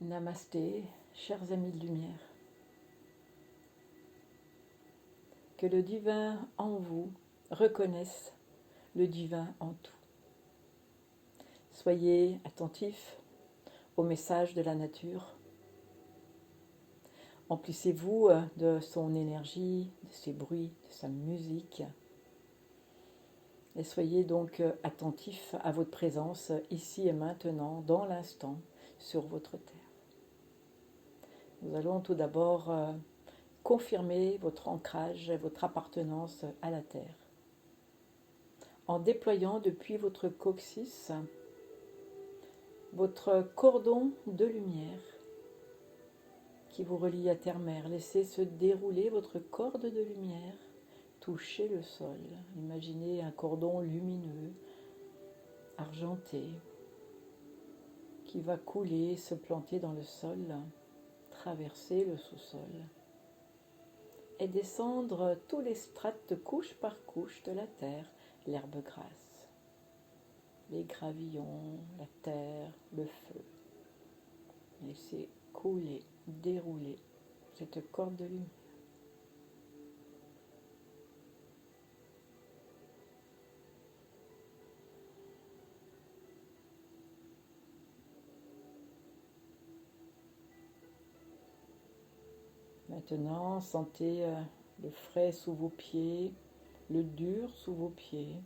Namasté, chers amis de lumière. Que le divin en vous reconnaisse le divin en tout. Soyez attentifs au message de la nature. Emplissez-vous de son énergie, de ses bruits, de sa musique. Et soyez donc attentifs à votre présence ici et maintenant, dans l'instant, sur votre terre. Nous allons tout d'abord confirmer votre ancrage et votre appartenance à la terre. En déployant depuis votre coccyx votre cordon de lumière qui vous relie à terre-mère. Laissez se dérouler votre corde de lumière, toucher le sol. Imaginez un cordon lumineux, argenté, qui va couler, se planter dans le sol, traverser le sous-sol et descendre tous les strates couche par couche de la terre, l'herbe grasse, les gravillons, la terre, le feu. Laissez couler, dérouler cette corde de lumière. Maintenant, sentez le frais sous vos pieds, le dur sous vos pieds.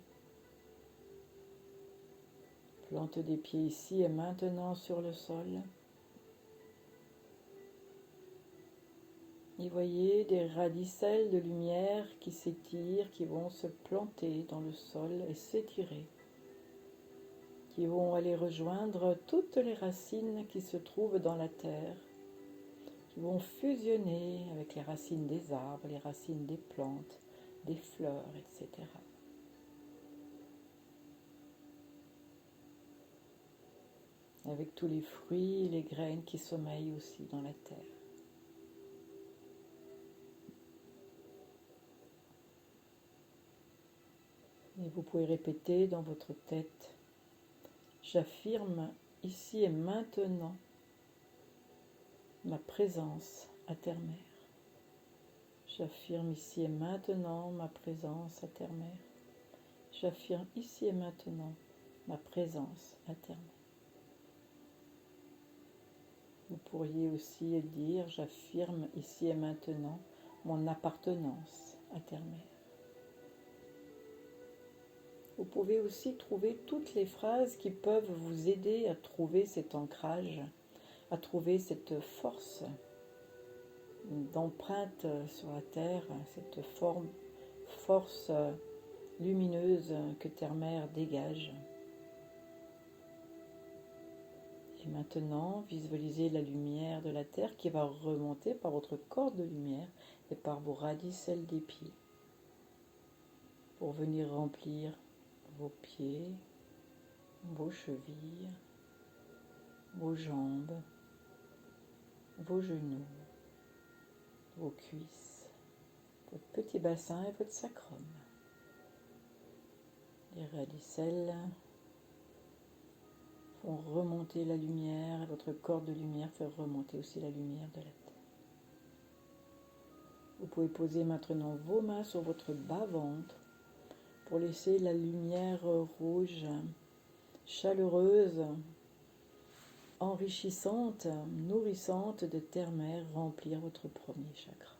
Plante des pieds ici et maintenant sur le sol. Et voyez des radicelles de lumière qui s'étirent, qui vont se planter dans le sol et s'étirer, qui vont aller rejoindre toutes les racines qui se trouvent dans la terre, qui vont fusionner avec les racines des arbres, les racines des plantes, des fleurs, etc. Avec tous les fruits et les graines qui sommeillent aussi dans la terre. Et vous pouvez répéter dans votre tête, j'affirme ici et maintenant ma présence à terre-mère. J'affirme ici et maintenant ma présence à terre-mère. J'affirme ici et maintenant ma présence à terre-mère. Vous pourriez aussi dire, j'affirme ici et maintenant mon appartenance à terre-mère. Vous pouvez aussi trouver toutes les phrases qui peuvent vous aider à trouver cet ancrage, à trouver cette force d'empreinte sur la terre, cette force lumineuse que Terre-Mère dégage. Et maintenant, visualisez la lumière de la Terre qui va remonter par votre corde de lumière et par vos radicelles des pieds pour venir remplir vos pieds, vos chevilles, vos jambes, vos genoux, vos cuisses, votre petit bassin et votre sacrum. Les radicelles font remonter la lumière et votre corde de lumière fait remonter aussi la lumière de la terre. Vous pouvez poser maintenant vos mains sur votre bas-ventre pour laisser la lumière rouge, chaleureuse, enrichissante, nourrissante de terre-mère remplir votre premier chakra.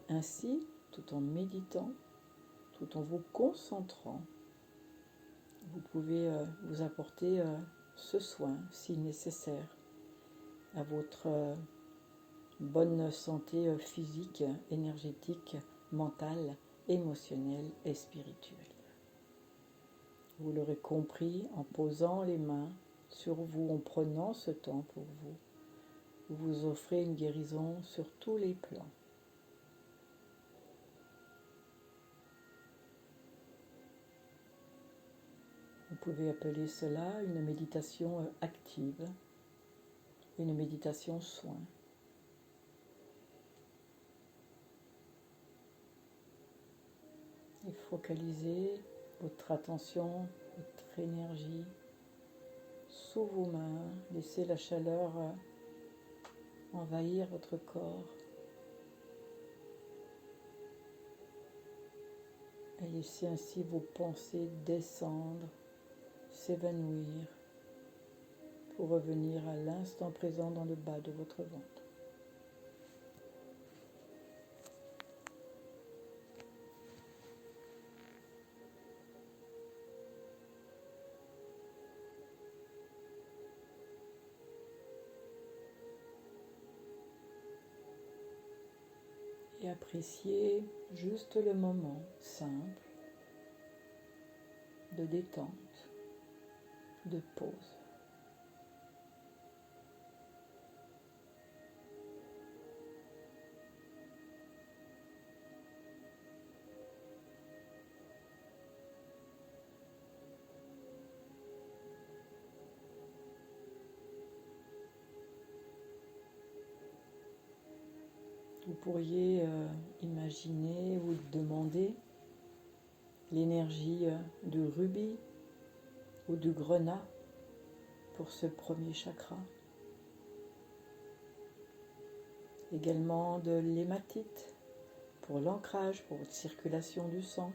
Ainsi, tout en méditant, tout en vous concentrant, vous pouvez vous apporter ce soin, si nécessaire, à votre bonne santé physique, énergétique, mentale, émotionnelle et spirituelle. Vous l'aurez compris en posant les mains sur vous, en prenant ce temps pour vous. Vous vous offrez une guérison sur tous les plans. Vous pouvez appeler cela une méditation active, une méditation soin. Et focalisez votre attention, votre énergie sous vos mains. Laissez la chaleur envahir votre corps. Et laissez ainsi vos pensées descendre, s'évanouir, pour revenir à l'instant présent dans le bas de votre ventre. Et appréciez juste le moment simple de détente, de pause. Vous pourriez imaginer ou demander l'énergie du rubis ou du grenat pour ce premier chakra. Également de l'hématite pour l'ancrage, pour votre circulation du sang.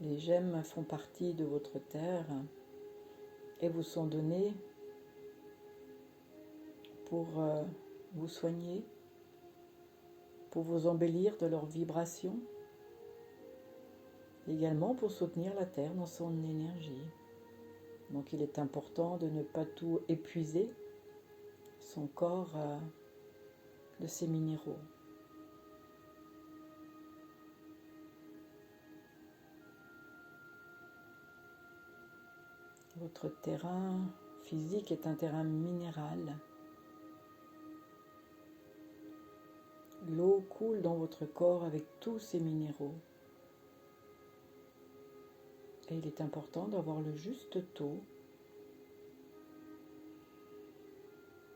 Les gemmes font partie de votre terre et vous sont données pour vous soigner, pour vous embellir de leur vibration, également pour soutenir la terre dans son énergie. Donc il est important de ne pas tout épuiser, son corps de ces minéraux. Votre terrain physique est un terrain minéral. L'eau coule dans votre corps avec tous ces minéraux. Et il est important d'avoir le juste taux,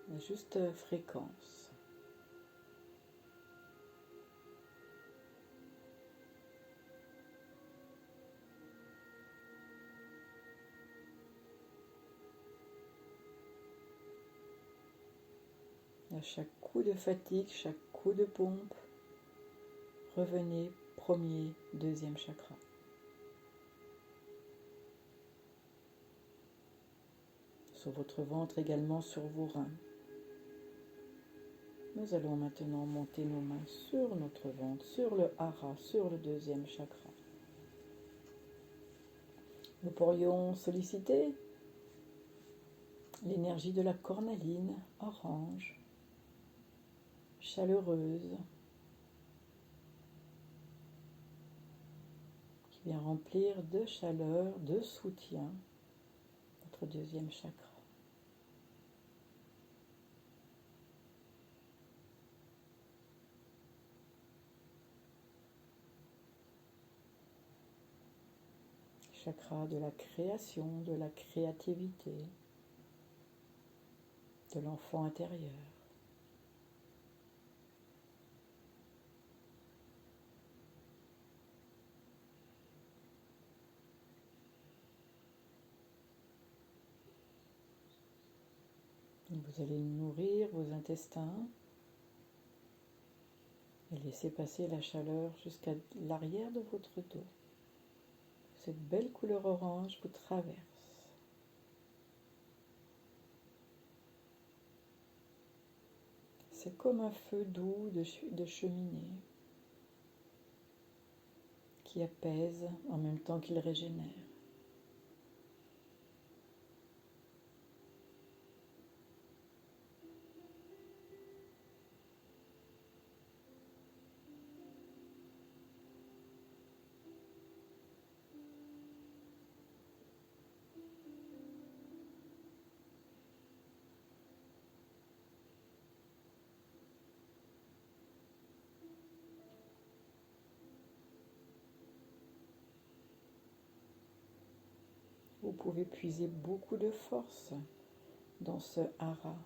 la juste fréquence. À chaque coup de fatigue, chaque coup de pompe, revenez premier, deuxième chakra. Sur votre ventre, également sur vos reins. Nous allons maintenant monter nos mains sur notre ventre, sur le hara, sur le deuxième chakra. Nous pourrions solliciter l'énergie de la cornaline orange, chaleureuse, qui vient remplir de chaleur, de soutien, notre deuxième chakra. Chakra de la création, de la créativité, de l'enfant intérieur. Vous allez nourrir vos intestins et laisser passer la chaleur jusqu'à l'arrière de votre dos. Cette belle couleur orange vous traverse. C'est comme un feu doux de cheminée qui apaise en même temps qu'il régénère. Vous pouvez puiser beaucoup de force dans ce hara.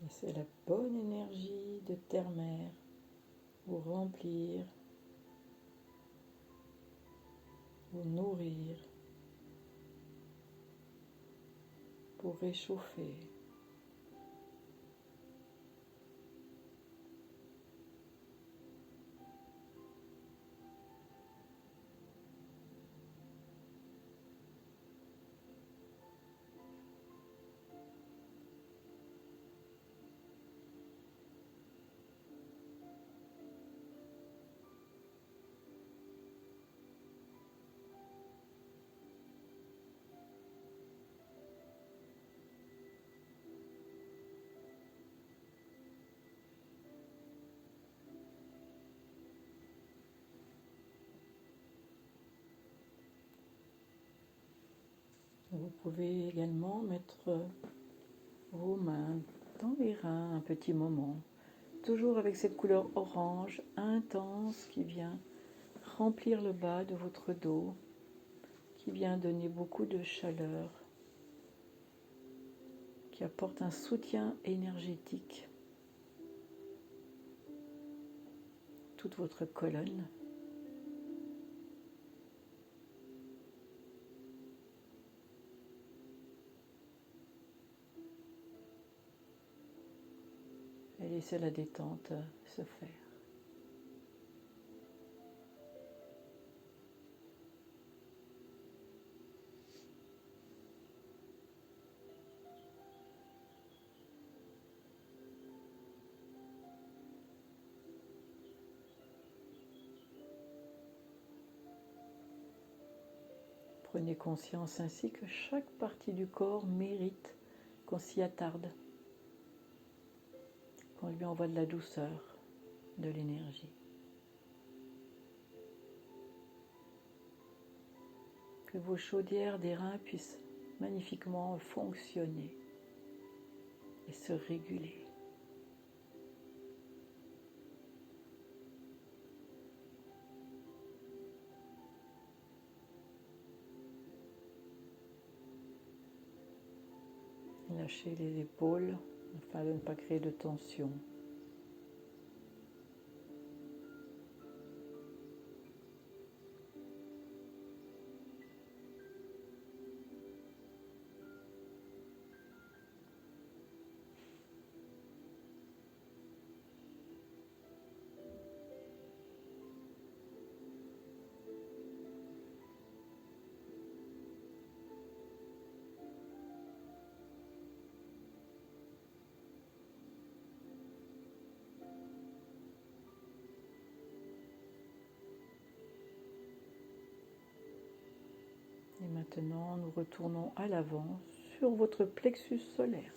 Laissez la bonne énergie de terre-mère vous remplir, vous nourrir, pour réchauffer. Vous pouvez également mettre vos mains dans les reins un petit moment, toujours avec cette couleur orange intense qui vient remplir le bas de votre dos, qui vient donner beaucoup de chaleur, qui apporte un soutien énergétique. Toute votre colonne. Et laissez la détente se faire. Prenez conscience ainsi que chaque partie du corps mérite qu'on s'y attarde, qu'on lui envoie de la douceur, de l'énergie. Que vos chaudières des reins puissent magnifiquement fonctionner et se réguler. Lâchez les épaules afin de ne pas créer de tension. Et maintenant, nous retournons à l'avant sur votre plexus solaire.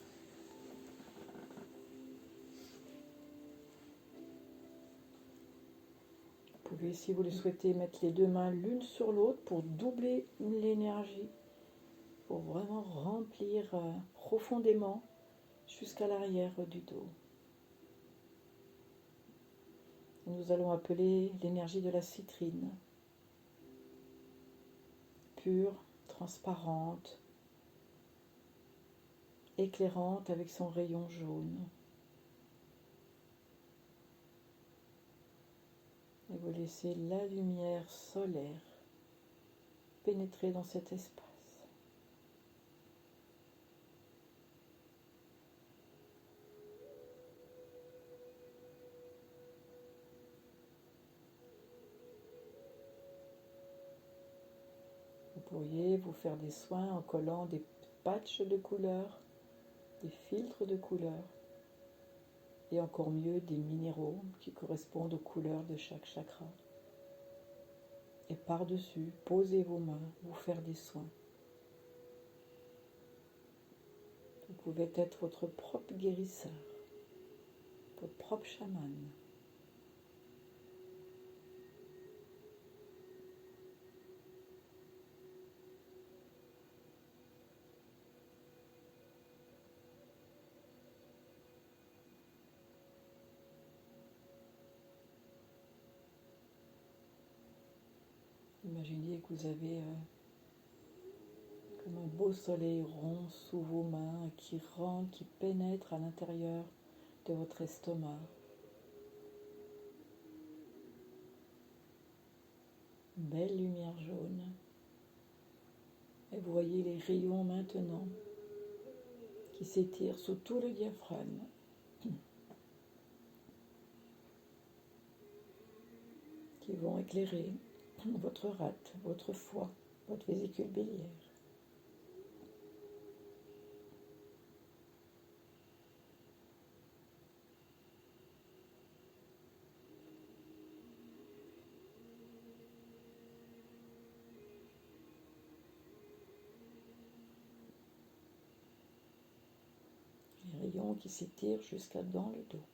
Vous pouvez, si vous le souhaitez, mettre les deux mains l'une sur l'autre pour doubler l'énergie, pour vraiment remplir profondément jusqu'à l'arrière du dos. Nous allons appeler l'énergie de la citrine, pure, transparente, éclairante avec son rayon jaune. Et vous laissez la lumière solaire pénétrer dans cet espace. Vous pourriez vous faire des soins en collant des patchs de couleurs, des filtres de couleurs et encore mieux des minéraux qui correspondent aux couleurs de chaque chakra. Et par-dessus, posez vos mains, vous faire des soins. Vous pouvez être votre propre guérisseur, votre propre chaman. Imaginez que vous avez comme un beau soleil rond sous vos mains qui rentre, qui pénètre à l'intérieur de votre estomac. Une belle lumière jaune. Et vous voyez les rayons maintenant qui s'étirent sous tout le diaphragme. Qui vont éclairer votre rate, votre foie, votre vésicule biliaire. Les rayons qui s'étirent jusqu'à dans le dos.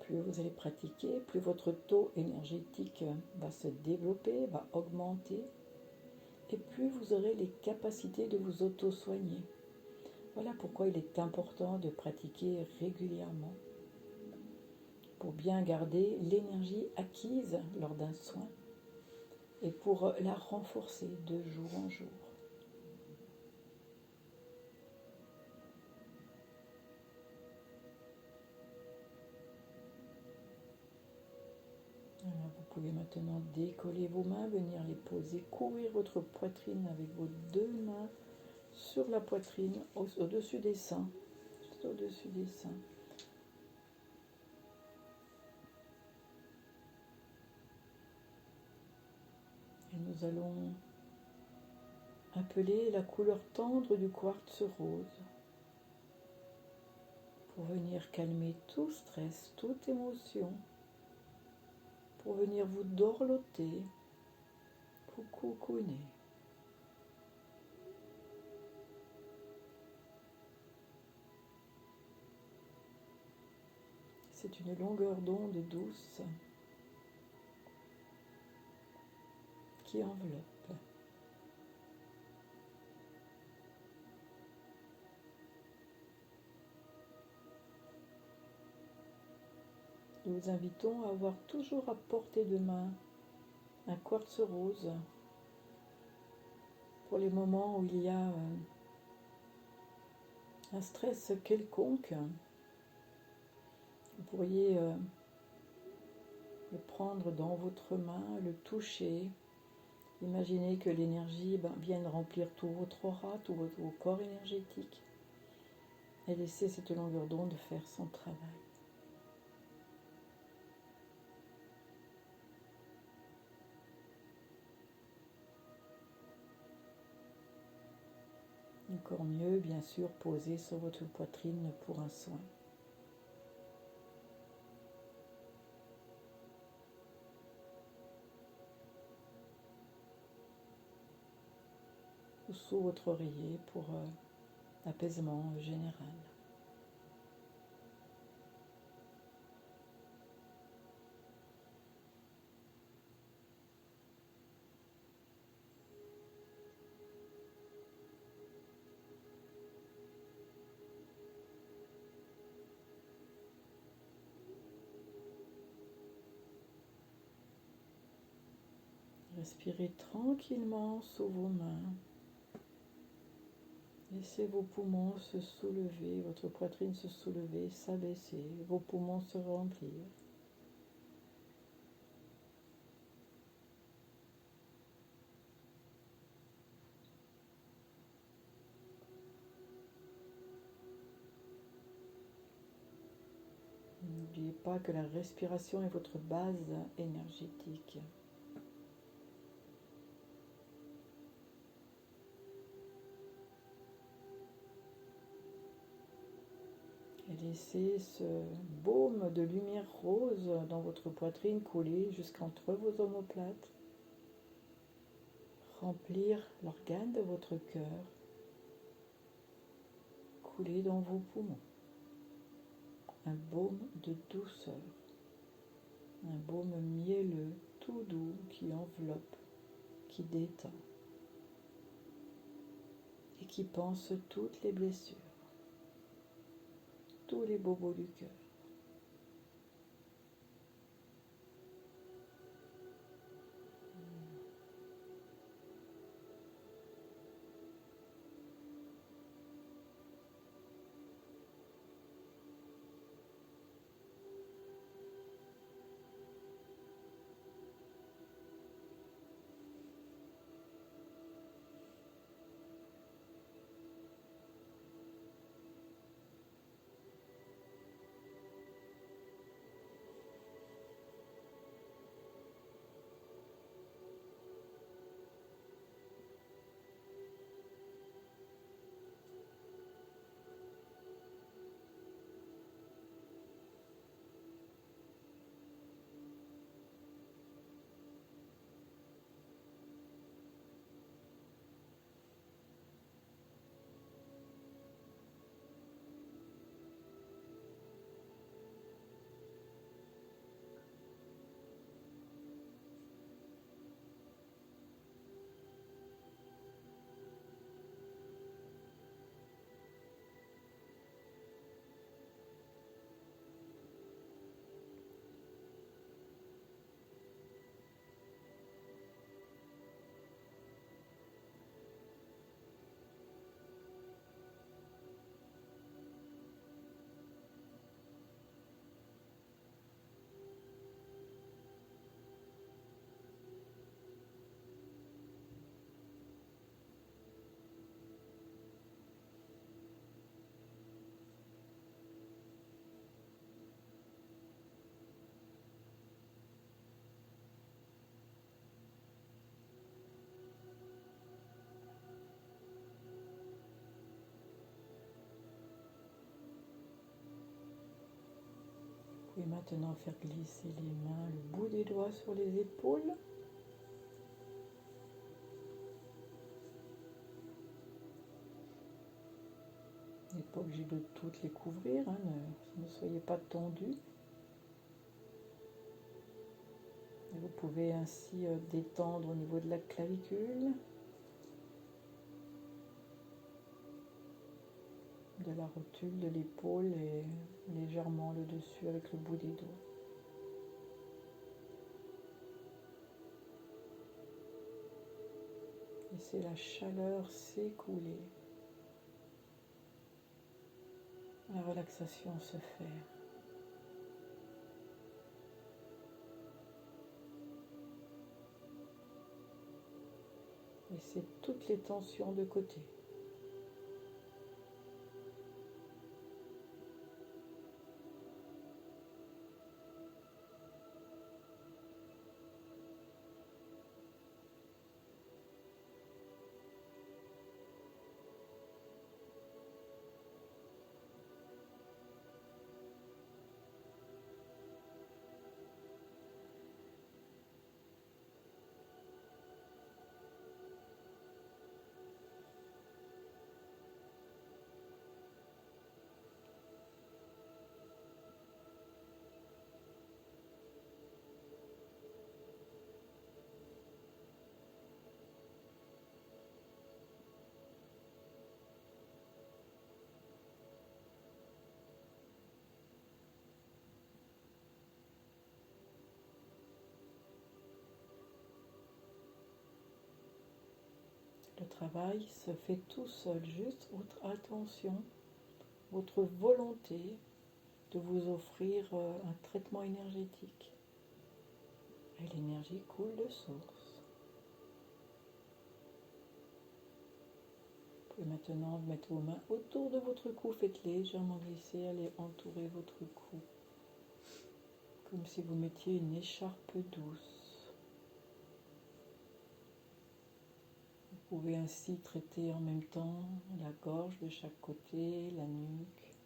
Plus vous allez pratiquer, plus votre taux énergétique va se développer, va augmenter, et plus vous aurez les capacités de vous auto-soigner. Voilà pourquoi il est important de pratiquer régulièrement, pour bien garder l'énergie acquise lors d'un soin, et pour la renforcer de jour en jour. Alors vous pouvez maintenant décoller vos mains, venir les poser, couvrir votre poitrine avec vos deux mains sur la poitrine, au-dessus des seins, juste au-dessus des seins. Et nous allons appeler la couleur tendre du quartz rose pour venir calmer tout stress, toute émotion, pour venir vous dorloter, vous cocooner. C'est une longueur d'onde douce qui enveloppe. Nous vous invitons à avoir toujours à portée de main un quartz rose pour les moments où il y a un stress quelconque. Vous pourriez le prendre dans votre main, le toucher. Imaginez que l'énergie vienne remplir tout votre aura, tout votre corps énergétique, et laissez cette longueur d'onde faire son travail. Encore mieux, bien sûr, poser sur votre poitrine pour un soin. Ou sous votre oreiller pour apaisement général. Respirez tranquillement sous vos mains. Laissez vos poumons se soulever, votre poitrine se soulever, s'abaisser, vos poumons se remplir. N'oubliez pas que la respiration est votre base énergétique. laissez ce baume de lumière rose dans votre poitrine couler jusqu'entre vos omoplates, remplir l'organe de votre cœur, couler dans vos poumons. Un baume de douceur, un baume mielleux, tout doux, qui enveloppe, qui détend et qui panse toutes les blessures, tous les bobos du cœur. Vous pouvez maintenant faire glisser les mains, le bout des doigts sur les épaules. Vous n'êtes pas obligé de toutes les couvrir, hein, ne soyez pas tendus. Et vous pouvez ainsi détendre au niveau de la clavicule, de la rotule de l'épaule et légèrement le dessus avec le bout des doigts. Laissez la chaleur s'écouler, la relaxation se faire. Laissez toutes les tensions de côté. Le travail se fait tout seul, juste votre attention, votre volonté de vous offrir un traitement énergétique. Et l'énergie coule de source. Vous pouvez maintenant mettre vos mains autour de votre cou, faites légèrement glisser, allez entourer votre cou, comme si vous mettiez une écharpe douce. Vous pouvez ainsi traiter en même temps la gorge de chaque côté, la nuque,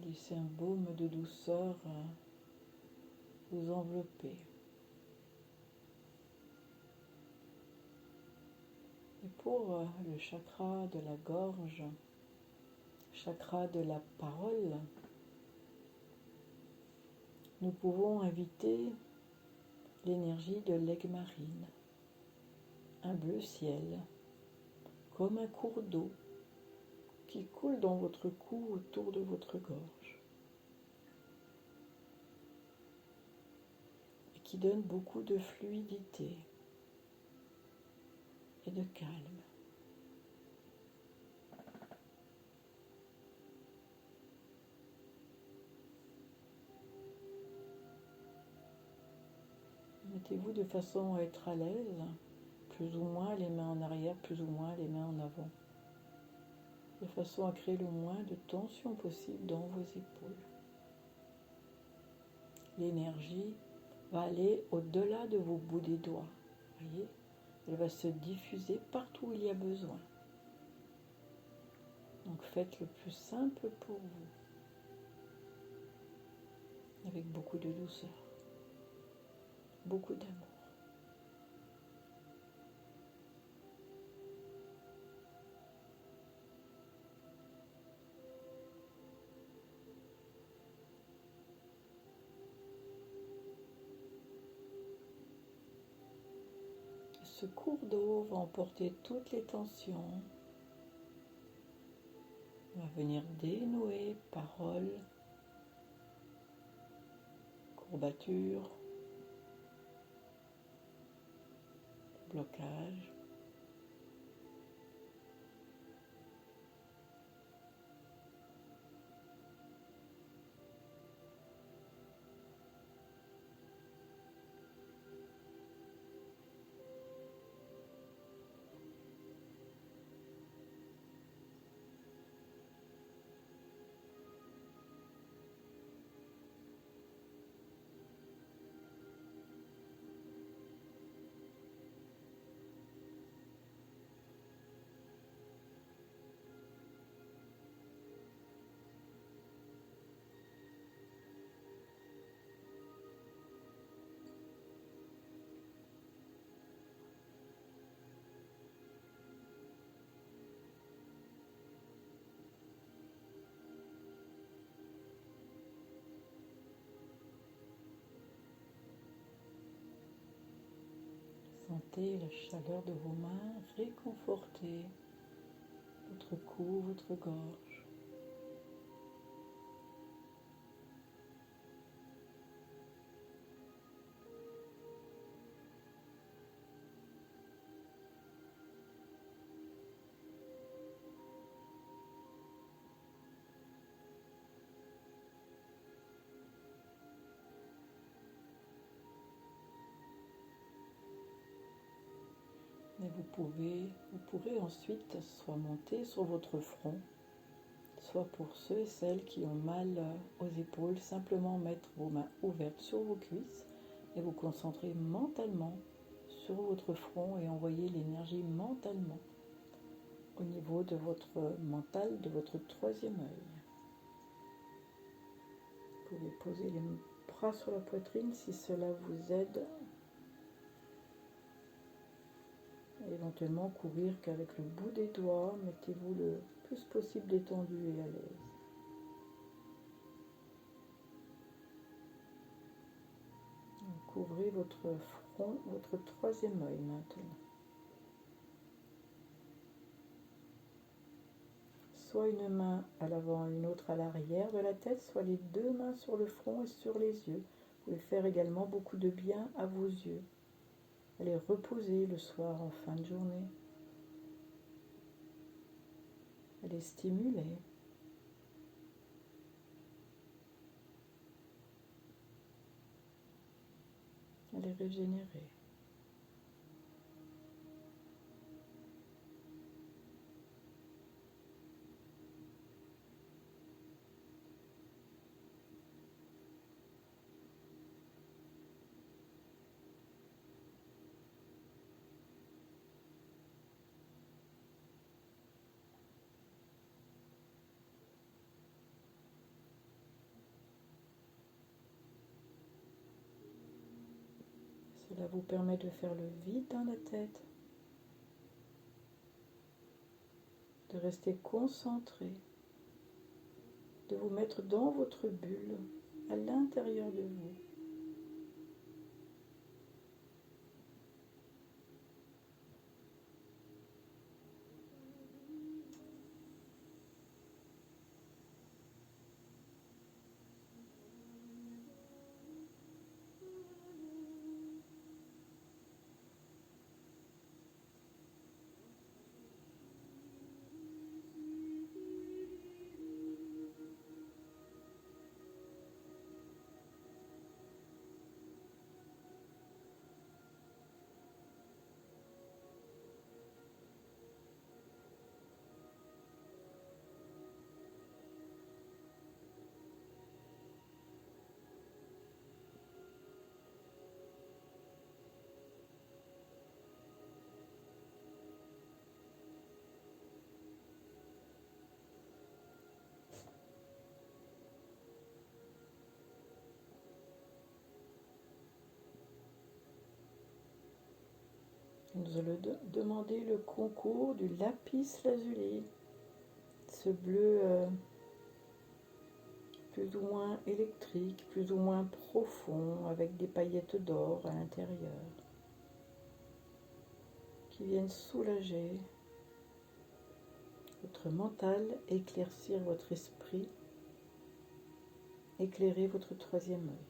Et laissez un baume de douceur vous envelopper. Et pour le chakra de la gorge, chakra de la parole, nous pouvons inviter l'énergie de l'aigle marine, un bleu ciel, comme un cours d'eau qui coule dans votre cou autour de votre gorge et qui donne beaucoup de fluidité et de calme. Mettez-vous de façon à être à l'aise, plus ou moins les mains en arrière, plus ou moins les mains en avant, de façon à créer le moins de tension possible dans vos épaules. L'énergie va aller au-delà de vos bouts des doigts, voyez, elle va se diffuser partout où il y a besoin. Donc faites le plus simple pour vous, avec beaucoup de douceur, beaucoup d'amour. Ce cours d'eau va emporter toutes les tensions, va venir dénouer paroles, courbatures, blocages. Sentez la chaleur de vos mains réconforter votre cou, votre gorge. Et vous pourrez ensuite soit monter sur votre front, soit pour ceux et celles qui ont mal aux épaules, simplement mettre vos mains ouvertes sur vos cuisses et vous concentrer mentalement sur votre front et envoyer l'énergie mentalement au niveau de votre mental, de votre troisième œil. Vous pouvez poser les bras sur la poitrine si cela vous aide. Éventuellement courir qu'avec le bout des doigts, mettez-vous le plus possible détendu et à l'aise. Couvrez votre front, votre troisième œil maintenant. Soit une main à l'avant et une autre à l'arrière de la tête, soit les deux mains sur le front et sur les yeux. Vous pouvez faire également beaucoup de bien à vos yeux. Allez reposer le soir en fin de journée. Allez stimuler. Allez régénérer. Cela vous permet de faire le vide dans la tête, de rester concentré, de vous mettre dans votre bulle, à l'intérieur de vous. Nous allons demander le concours du lapis lazuli, ce bleu plus ou moins électrique, plus ou moins profond, avec des paillettes d'or à l'intérieur, qui viennent soulager votre mental, éclaircir votre esprit, éclairer votre troisième œil.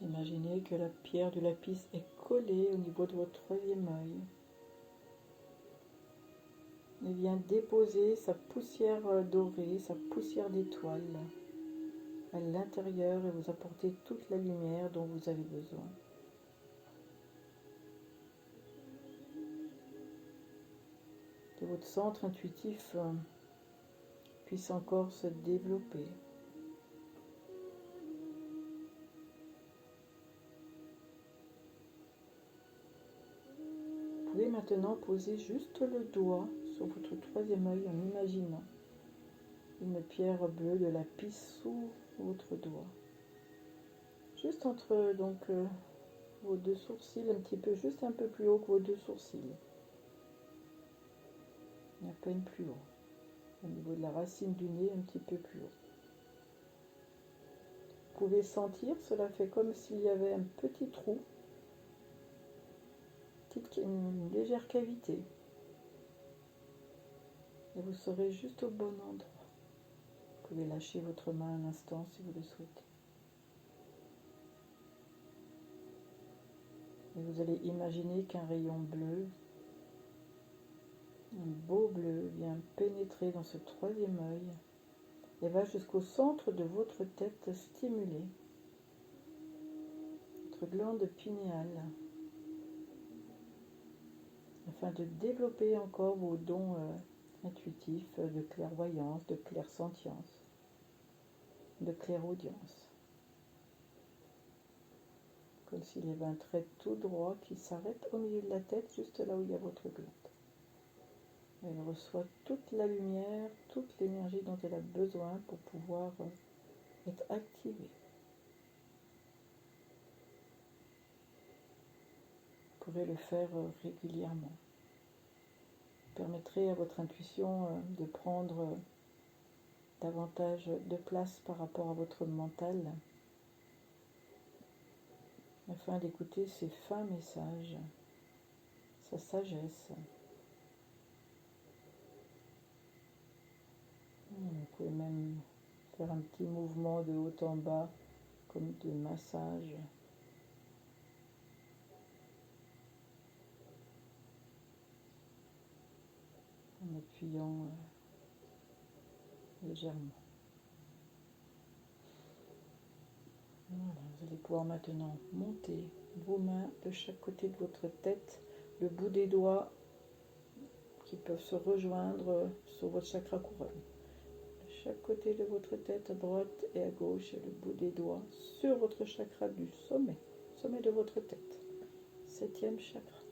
Imaginez que la pierre du lapis est collée au niveau de votre troisième œil et vient déposer sa poussière dorée, sa poussière d'étoile à l'intérieur et vous apporter toute la lumière dont vous avez besoin. Que votre centre intuitif puisse encore se développer. Vous pouvez maintenant poser juste le doigt sur votre troisième œil en imaginant une pierre bleue de lapis sous votre doigt. Juste entre vos deux sourcils, un petit peu, juste un peu plus haut que vos deux sourcils. Et à peine plus haut. Au niveau de la racine du nez, un petit peu plus haut. Vous pouvez sentir, cela fait comme s'il y avait un petit trou, une légère cavité. Et vous serez juste au bon endroit. Vous pouvez lâcher votre main un instant si vous le souhaitez. Et vous allez imaginer qu'un rayon bleu, un beau bleu, vient pénétrer dans ce troisième œil et va jusqu'au centre de votre tête stimuler votre glande pinéale afin de développer encore vos dons intuitifs de clairvoyance, de clairsentience, de clairaudience. Comme s'il y avait un trait tout droit qui s'arrête au milieu de la tête, juste là où il y a votre glande. Elle reçoit toute la lumière, toute l'énergie dont elle a besoin pour pouvoir être activée. Vous pourrez le faire régulièrement. Vous permettrez à votre intuition de prendre davantage de place par rapport à votre mental, afin d'écouter ses fins messages, sa sagesse. Vous pouvez même faire un petit mouvement de haut en bas, comme de massage. En appuyant légèrement. Voilà, vous Vous allez pouvoir maintenant monter vos mains de chaque côté de votre tête, le bout des doigts qui peuvent se rejoindre sur votre chakra couronne. De chaque côté de votre tête, à droite et à gauche, et le bout des doigts sur votre chakra du sommet, sommet de votre tête. 7e chakra.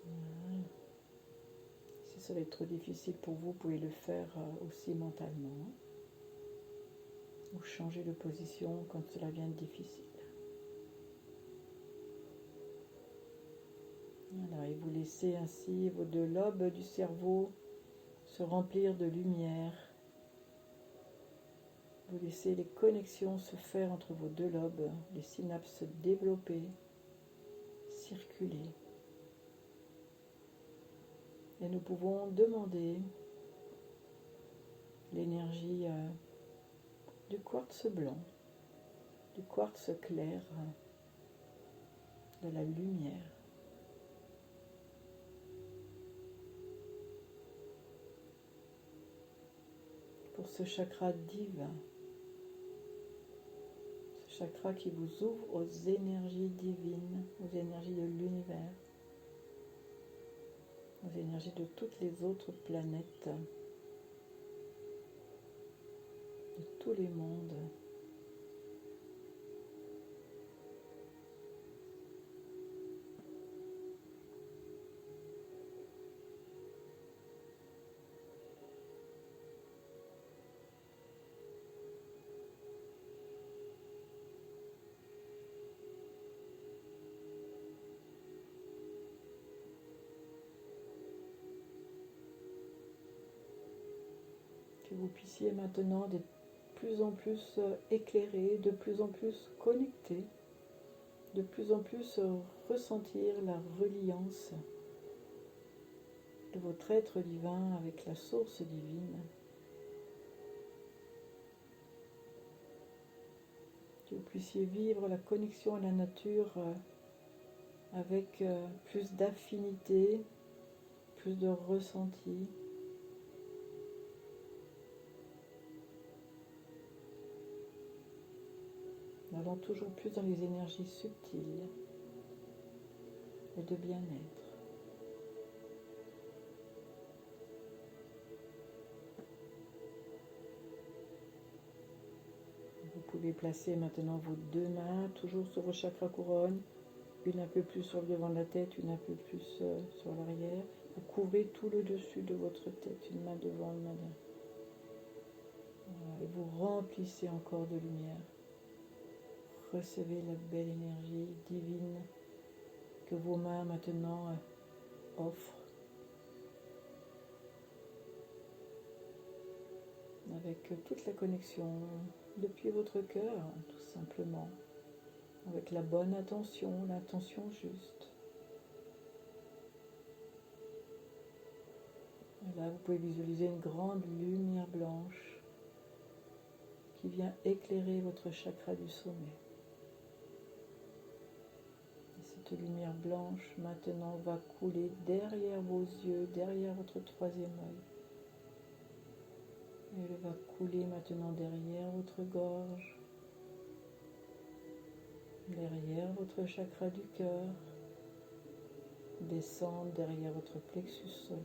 Voilà. Si ça va être trop difficile pour vous, vous pouvez le faire aussi mentalement. Ou changer de position quand cela vient difficile. Voilà, et vous laissez ainsi vos 2 lobes du cerveau se remplir de lumière. Vous laissez les connexions se faire entre vos 2 lobes, les synapses se développer, circuler. Et nous pouvons demander l'énergie du quartz blanc, du quartz clair, de la lumière. Pour ce chakra divin, ce chakra qui vous ouvre aux énergies divines, aux énergies de l'univers, aux énergies de toutes les autres planètes, de tous les mondes. Que vous puissiez maintenant d'être de plus en plus éclairé, de plus en plus connecté, de plus en plus ressentir la reliance de votre être divin avec la source divine. Que vous puissiez vivre la connexion à la nature avec plus d'affinité, plus de ressenti. En allant toujours plus dans les énergies subtiles et de bien-être. Vous pouvez placer maintenant vos 2 mains toujours sur vos chakras couronnes, une un peu plus sur le devant de la tête, une un peu plus sur l'arrière. Vous couvrez tout le dessus de votre tête, une main devant, une main derrière. Voilà, et vous remplissez encore de lumière. Recevez la belle énergie divine que vos mains maintenant offrent. Avec toute la connexion depuis votre cœur, tout simplement. Avec la bonne attention, l'intention juste. Et là, vous pouvez visualiser une grande lumière blanche qui vient éclairer votre chakra du sommet. Et cette lumière blanche, maintenant, va couler derrière vos yeux, derrière votre 3e œil. Et elle va couler maintenant derrière votre gorge, derrière votre chakra du cœur, descendre derrière votre plexus solaire,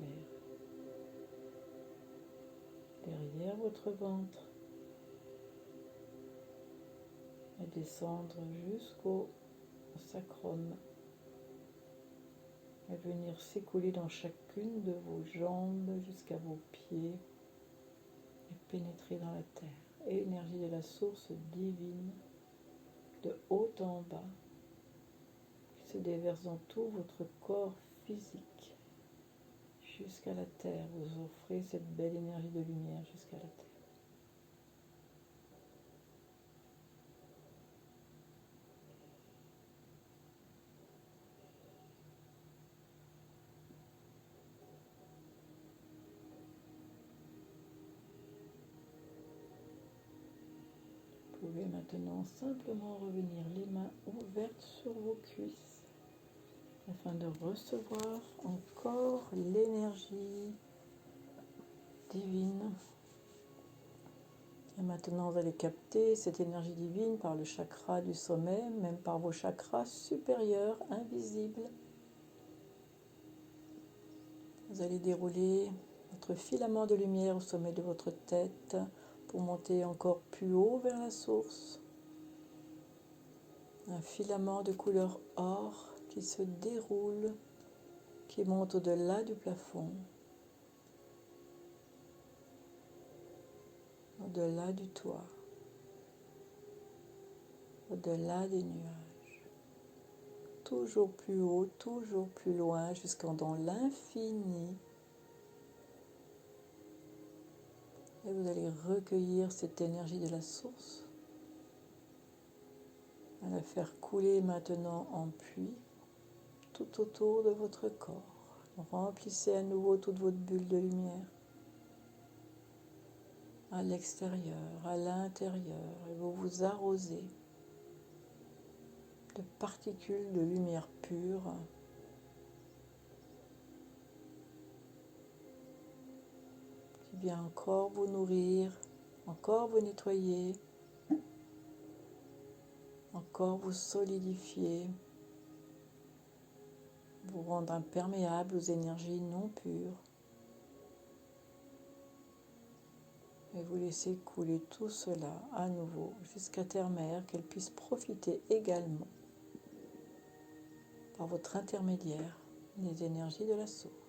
derrière votre ventre, et descendre jusqu'au sacrum, et venir s'écouler dans chacune de vos jambes jusqu'à vos pieds, et pénétrer dans la terre. Énergie de la source divine, de haut en bas, qui se déverse dans tout votre corps physique, jusqu'à la terre. Vous offrez cette belle énergie de lumière jusqu'à la terre. Vous pouvez maintenant simplement revenir les mains ouvertes sur vos cuisses afin de recevoir encore l'énergie divine Et maintenant, vous allez capter cette énergie divine par le chakra du sommet, même par vos chakras supérieurs, invisibles. Vous allez dérouler votre filament de lumière au sommet de votre tête pour monter encore plus haut vers la source. Un filament de couleur or qui se déroule, qui monte au-delà du plafond, au-delà du toit, au-delà des nuages. Toujours plus haut, toujours plus loin, dans l'infini. Et vous allez recueillir cette énergie de la source, à la faire couler maintenant en pluie tout autour de votre corps. Remplissez à nouveau toute votre bulle de lumière, à l'extérieur, à l'intérieur, et vous vous arrosez de particules de lumière pure qui vient encore vous nourrir, encore vous nettoyer, encore vous solidifier, vous rendre imperméable aux énergies non pures et vous laisser couler tout cela à nouveau jusqu'à Terre-Mère, qu'elle puisse profiter également par votre intermédiaire des énergies de la source.